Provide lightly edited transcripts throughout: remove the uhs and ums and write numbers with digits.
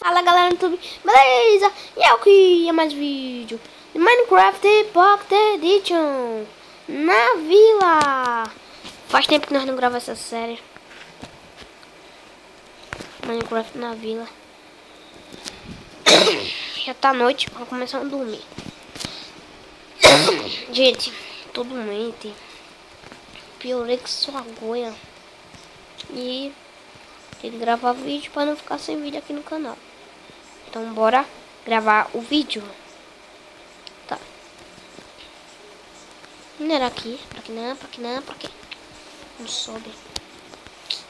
Fala galera do YouTube, beleza? E eu que ia mais vídeo de Minecraft Pocket Edition na vila. Faz tempo que nós não gravamos essa série Minecraft na vila. Já tá noite, vamos começar a dormir. Gente, tô doente. Piorei que sua goia. E tem que gravar vídeo para não ficar sem vídeo aqui no canal. Então bora gravar o vídeo. Tá. Minerar aqui. Pra que não, pra que não, pra que? Não sobe.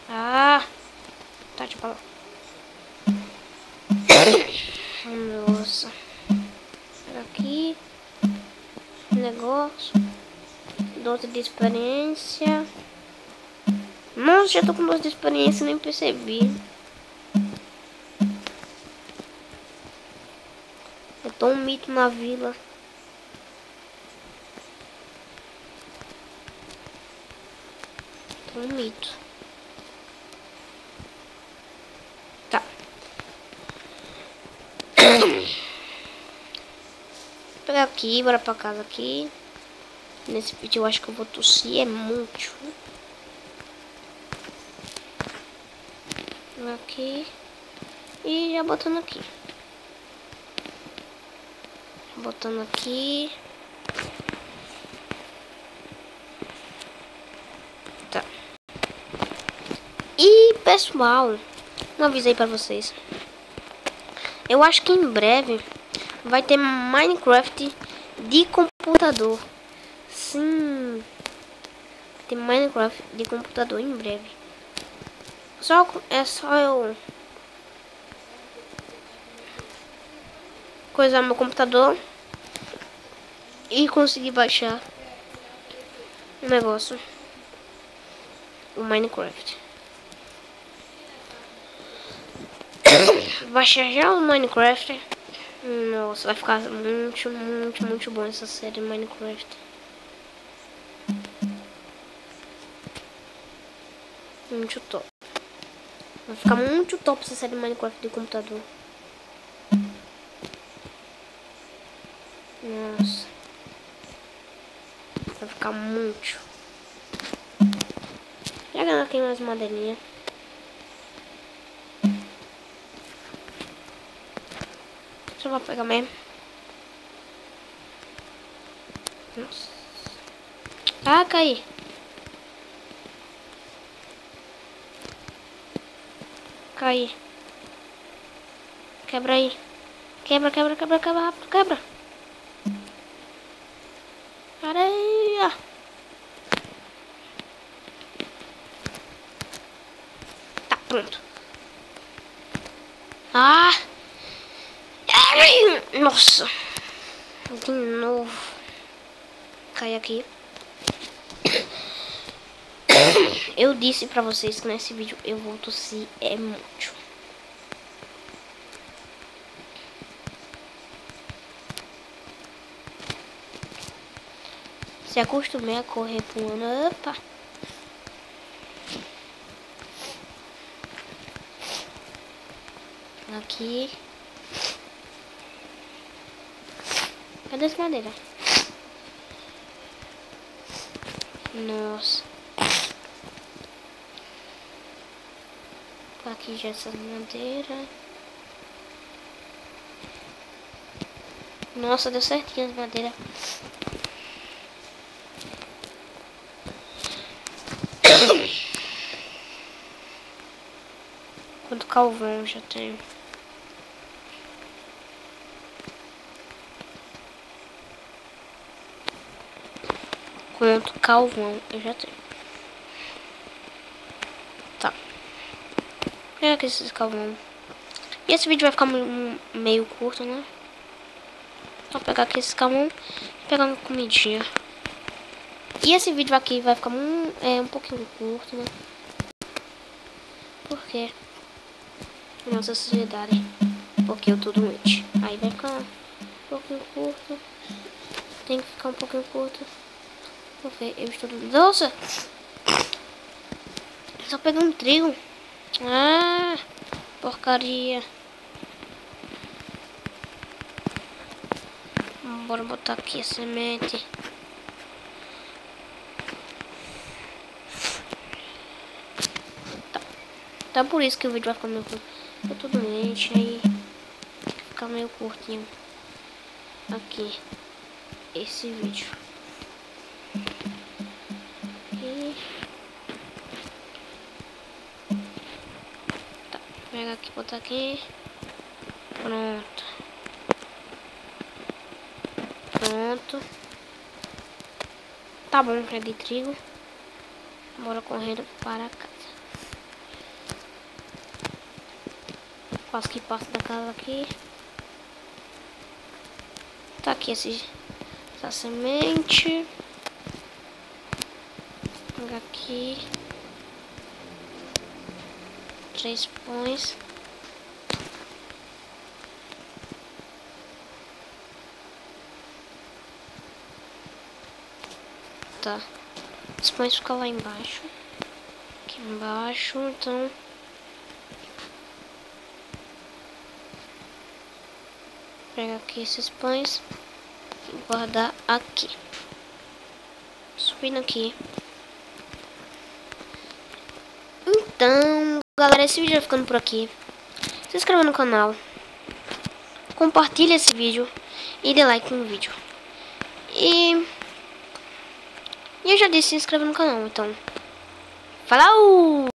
Ah! Tá, deixa eu falar. Nossa. Pega aqui. Negócio. 12 de experiência. Nossa, já tô com 12 de experiência e nem percebi. Eu tô um mito na vila. Tô um mito. Tá. Vou pegar aqui, bora pra casa aqui. Nesse vídeo eu acho que eu vou tossir, é muito. Aqui. E já botando aqui. Botando aqui. Tá. E pessoal, um aviso aí pra vocês. Eu acho que em breve vai ter Minecraft de computador. Sim. Vai ter Minecraft de computador em breve. É só eu coisar meu computador e conseguir baixar o negócio, o Minecraft. Baixar já o Minecraft. Nossa, vai ficar muito bom essa série Minecraft. Muito top. Vai ficar muito top essa série Minecraft de computador. Nossa. Vai ficar muito. Pegando aqui mais madeirinha. Só vou pegar mesmo. Nossa. Ah, caí. Caí. Quebra aí. Quebra rápido, quebra. Areia. Tá, pronto. Ah. Nossa. De novo. Cai aqui. Eu disse pra vocês que nesse vídeo eu vou tossir é muito. Se acostumei a correr pulando. Opa. Aqui. Cadê essa madeira? Nossa. Aqui já essa madeira. Nossa, deu certinho as madeiras. Quanto carvão já tenho? Quanto carvão eu já tenho? Tá. É que esses carvão. E esse vídeo vai ficar meio curto, né? Vou pegar aqui esse carvão e pegar uma comidinha. E esse vídeo aqui vai ficar um pouquinho curto, né? Por quê? Nossa sociedade. Porque eu tô doente. Aí vai ficar um pouquinho curto. Tem que ficar um pouquinho curto. Porque eu estou doente. Nossa! Só pegar um trigo. Ah! Porcaria. Bora botar aqui a semente. Tá por isso que o vídeo vai ficar meio curto. Eu tô doente, aí fica meio curtinho aqui esse vídeo. E tá, pega aqui, botar aqui. Pronto. Pronto. Tá bom, já de trigo. Bora correndo para casa. Quase que passa da casa aqui. Tá aqui essa semente. Pega aqui. 3 pães. Tá. Os pães ficam lá embaixo. Aqui embaixo, então. Pega aqui esses pães e guardar aqui. Subindo aqui. Então, galera, esse vídeo vai ficando por aqui. Se inscreva no canal. Compartilhe esse vídeo e dê like no vídeo. E eu já disse, se inscreva no canal, então. Falou!